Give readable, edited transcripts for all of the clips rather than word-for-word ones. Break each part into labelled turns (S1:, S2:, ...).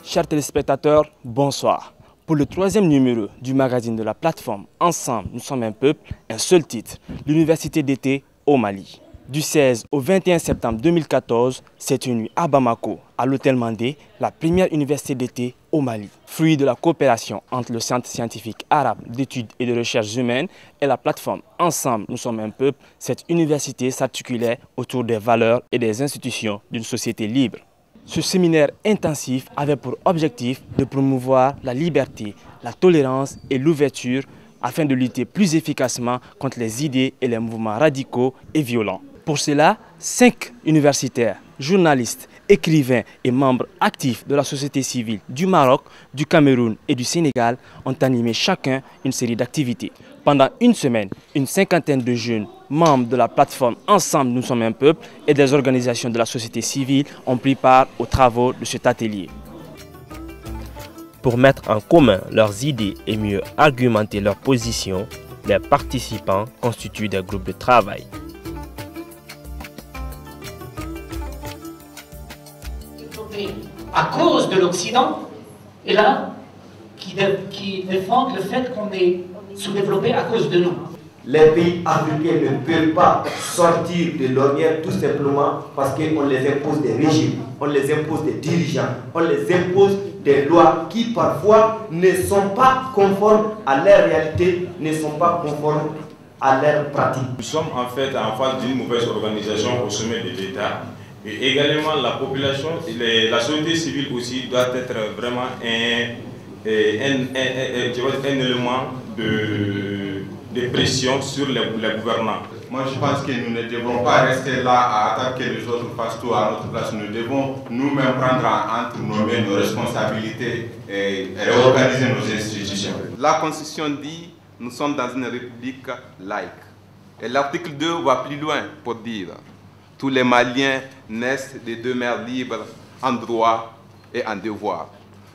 S1: Chers téléspectateurs, bonsoir. Pour le troisième numéro du magazine de la plateforme Ensemble, nous sommes un peuple, un seul titre, l'université d'été au Mali. Du 16 au 21 septembre 2014, s'est tenue à Bamako, à l'hôtel Mandé, la première université d'été au Mali. Fruit de la coopération entre le Centre scientifique arabe d'études et de recherches humaines et la plateforme Ensemble, nous sommes un peuple, cette université s'articulait autour des valeurs et des institutions d'une société libre. Ce séminaire intensif avait pour objectif de promouvoir la liberté, la tolérance et l'ouverture afin de lutter plus efficacement contre les idées et les mouvements radicaux et violents. Pour cela, 5 universitaires, journalistes, écrivains et membres actifs de la société civile du Maroc, du Cameroun et du Sénégal ont animé chacun une série d'activités. Pendant une semaine, une cinquantaine de jeunes membres de la plateforme Ensemble, nous sommes un peuple et des organisations de la société civile ont pris part aux travaux de cet atelier.
S2: Pour mettre en commun leurs idées et mieux argumenter leurs positions, les participants constituent des groupes de travail.
S3: À cause de l'Occident, et là, qui défendent le fait qu'on est sous-développé à cause de nous.
S4: Les pays africains ne peuvent pas sortir de l'ornière tout simplement parce qu'on les impose des régimes, on les impose des dirigeants, on les impose des lois qui parfois ne sont pas conformes à leur réalité, ne sont pas conformes à leur pratique.
S5: Nous sommes en fait en face d'une mauvaise organisation au sommet de l'État. Et également la population, la société civile aussi doit être vraiment un élément de pression sur les gouvernants.
S6: Moi je pense que nous ne devons pas rester là à attendre que les autres fassent tout à notre place. Nous devons nous-mêmes prendre entre nos mains nos responsabilités et réorganiser nos institutions.
S7: La Constitution dit que nous sommes dans une république laïque. Et l'article 2 va plus loin pour dire tous les Maliens naissent de deux mères libres en droit et en devoir.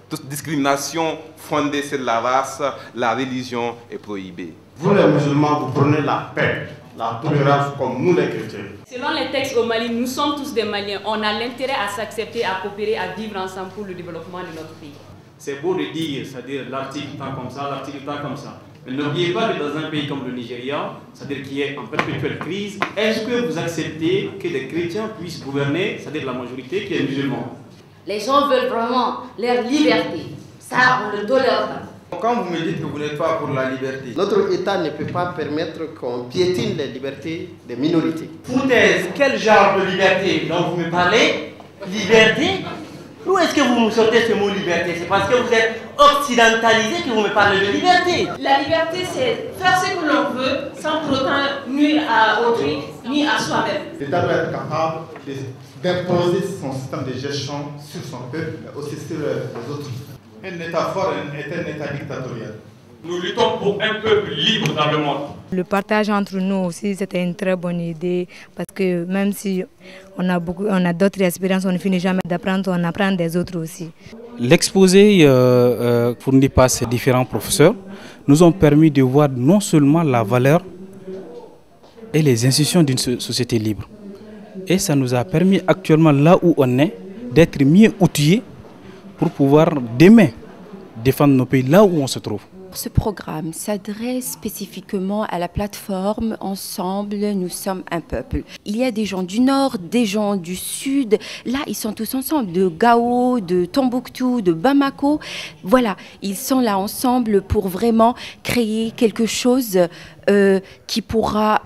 S7: Toute discrimination fondée sur la race, la religion est prohibée.
S8: Vous les musulmans, vous prenez la paix, la tolérance comme nous les chrétiens.
S9: Selon les textes au Mali, nous sommes tous des Maliens. On a l'intérêt à s'accepter, à coopérer, à vivre ensemble pour le développement de notre pays.
S10: C'est beau de dire, c'est-à-dire l'article tant comme ça, l'article tant comme ça. Mais n'oubliez pas que dans un pays comme le Nigeria, c'est-à-dire qui est en perpétuelle crise, est-ce que vous acceptez que des chrétiens puissent gouverner, c'est-à-dire la majorité qui est musulmane?
S11: Les gens veulent vraiment leur liberté. Ça, on ne le tolère pas.
S7: Quand vous me dites que vous n'êtes pas pour la liberté,
S12: notre État ne peut pas permettre qu'on piétine les libertés des minorités.
S13: Foutaise, quel genre de liberté dont vous me parlez? Liberté? Où est-ce que vous me sortez ce mot liberté? C'est parce que vous êtes occidentalisé que vous me parlez de liberté.
S14: La liberté, c'est faire ce que l'on veut sans pour autant nuire à autrui ni à soi-même.
S8: L'État doit être capable d'imposer son système de gestion sur son peuple, mais aussi sur les autres. Un État fort est un État dictatorial.
S5: Nous luttons pour un peuple libre dans le monde.
S15: Le partage entre nous aussi, c'était une très bonne idée parce que même si on a d'autres expériences, on ne finit jamais d'apprendre, on apprend des autres aussi.
S16: L'exposé fourni par ces différents professeurs nous ont permis de voir non seulement la valeur et les institutions d'une société libre. Et ça nous a permis actuellement, là où on est, d'être mieux outillés pour pouvoir demain défendre nos pays là où on se trouve.
S17: Ce programme s'adresse spécifiquement à la plateforme Ensemble, nous sommes un peuple. Il y a des gens du nord, des gens du sud. Là, ils sont tous ensemble, de Gao, de Tombouctou, de Bamako. Voilà, ils sont là ensemble pour vraiment créer quelque chose qui pourra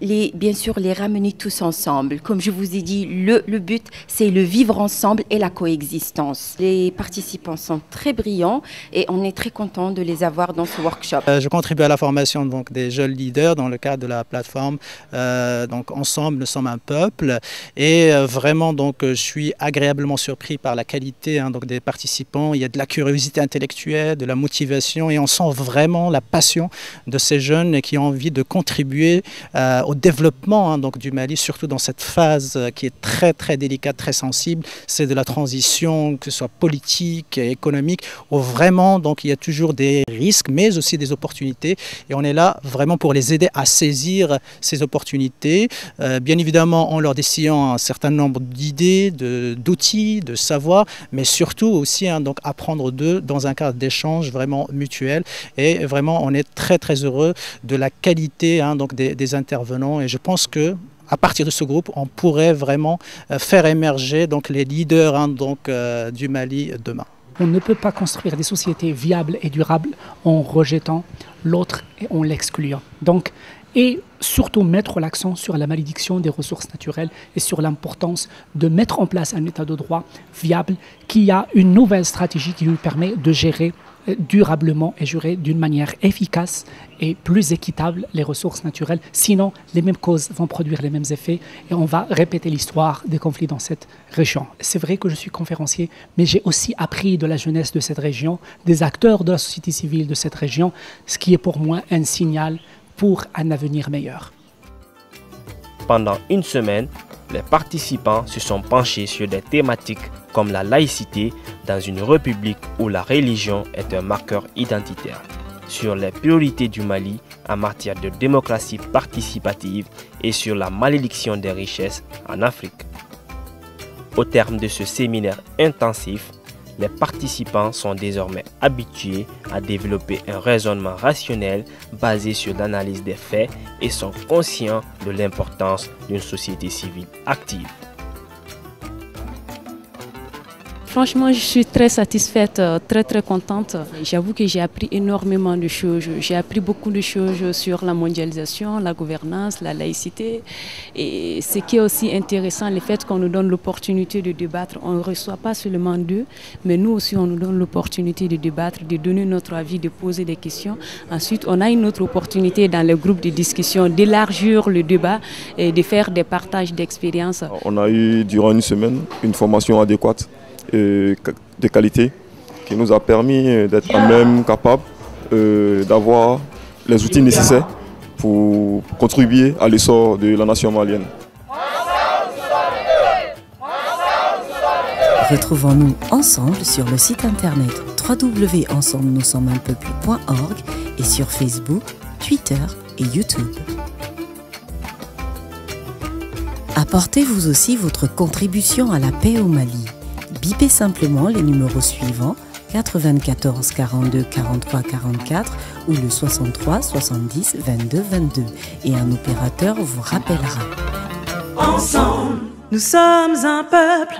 S17: bien sûr les ramener tous ensemble. Comme je vous ai dit, le but, c'est le vivre ensemble et la coexistence. Les participants sont très brillants et on est très content de les avoir dans ce workshop.
S18: Je contribue à la formation donc, des jeunes leaders dans le cadre de la plateforme. Donc Ensemble, nous sommes un peuple. Et vraiment, donc, je suis agréablement surpris par la qualité donc, des participants. Il y a de la curiosité intellectuelle, de la motivation et on sent vraiment la passion de ces jeunes et qui ont envie de contribuer au développement donc, du Mali, surtout dans cette phase qui est très très délicate, très sensible. C'est de la transition, que ce soit politique, économique, où vraiment donc, il y a toujours des risques, mais aussi des opportunités. Et on est là vraiment pour les aider à saisir ces opportunités. Bien évidemment, en leur dessinant un certain nombre d'idées, d'outils, de savoirs, mais surtout aussi donc, apprendre d'eux dans un cadre d'échange vraiment mutuel. Et vraiment, on est très très heureux de la qualité donc des intervenants. Et je pense que à partir de ce groupe, on pourrait vraiment faire émerger donc, les leaders du Mali demain.
S19: On ne peut pas construire des sociétés viables et durables en rejetant l'autre et en l'excluant. Donc, et surtout mettre l'accent sur la malédiction des ressources naturelles et sur l'importance de mettre en place un état de droit viable qui a une nouvelle stratégie qui lui permet de gérer durablement et gérer d'une manière efficace et plus équitable les ressources naturelles. Sinon, les mêmes causes vont produire les mêmes effets et on va répéter l'histoire des conflits dans cette région. C'est vrai que je suis conférencier, mais j'ai aussi appris de la jeunesse de cette région, des acteurs de la société civile de cette région, ce qui est pour moi un signal pour un avenir meilleur.
S2: Pendant une semaine, les participants se sont penchés sur des thématiques comme la laïcité dans une république où la religion est un marqueur identitaire, sur les priorités du Mali en matière de démocratie participative et sur la malédiction des richesses en Afrique. Au terme de ce séminaire intensif, les participants sont désormais habitués à développer un raisonnement rationnel basé sur l'analyse des faits et sont conscients de l'importance d'une société civile active.
S20: Franchement, je suis très satisfaite, très contente. J'avoue que j'ai appris énormément de choses. J'ai appris beaucoup de choses sur la mondialisation, la gouvernance, la laïcité. Et ce qui est aussi intéressant, le fait qu'on nous donne l'opportunité de débattre. On ne reçoit pas seulement d'eux, mais nous aussi, on nous donne l'opportunité de débattre, de donner notre avis, de poser des questions. Ensuite, on a une autre opportunité dans les groupes de discussion d'élargir le débat et de faire des partages d'expériences.
S21: On a eu durant une semaine une formation adéquate de qualité qui nous a permis d'être à même capable d'avoir les outils nécessaires pour contribuer à l'essor de la nation malienne.
S22: Retrouvons-nous ensemble sur le site internet www.ensemblenoussommesunpeuple.org et sur Facebook, Twitter et YouTube. Apportez vous aussi votre contribution à la paix au Mali. Bipez simplement les numéros suivants 94 42 43 44 ou le 63 70 22 22 et un opérateur vous rappellera.
S23: Ensemble, nous sommes un peuple.